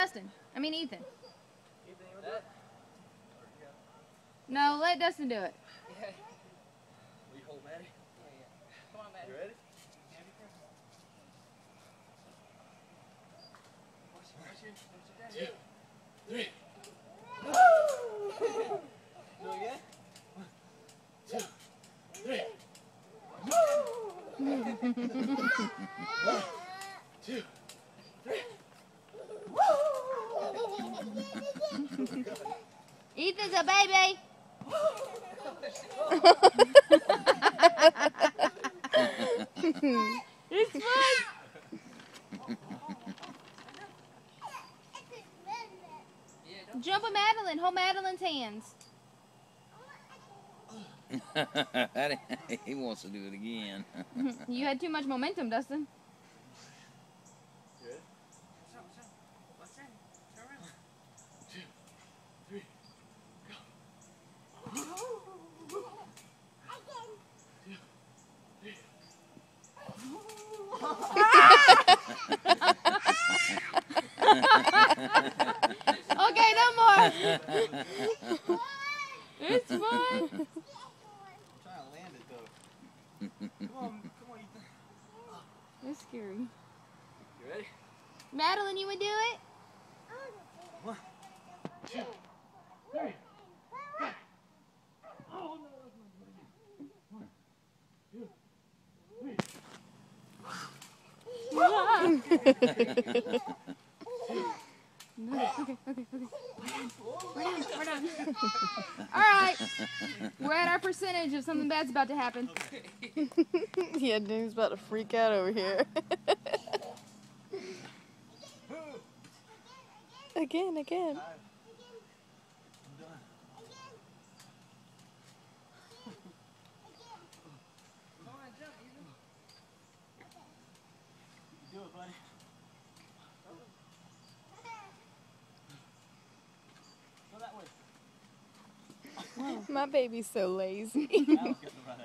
Dustin. I mean Ethan. No, let Dustin do it. Yeah. Will you hold Maddie? Yeah. Come on, Maddie. You ready? 2, 3. Do it again. 1, 2, 3. 1, 2, 3. Ethan's a baby. It's fun. Jump with Madeline. Hold Madeline's hands. He wants to do it again. You had too much momentum, Dustin. Good. 2, 3. Go. 2, 3. Okay, no more. It's fun. I'm trying to land it though. Come on, Ethan. That's scary. You ready? Madeline, you would do it? 1, 2, 3. Oh no, that's not good. 1, 2, 3. Okay. We're done. All right. We're at our percentage if something bad's about to happen. Yeah, Dude's about to freak out over here. Again. I'm done. Come on, jump, Ethan. You do it, buddy. Go that way. My baby's so lazy. That was getting the right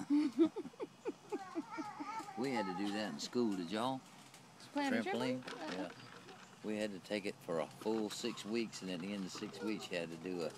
idea. We had to do that in school, did y'all? Playing a Trampoline? trampoline? Yeah. We had to take it for a full 6 weeks, and at the end of 6 weeks, you had to do a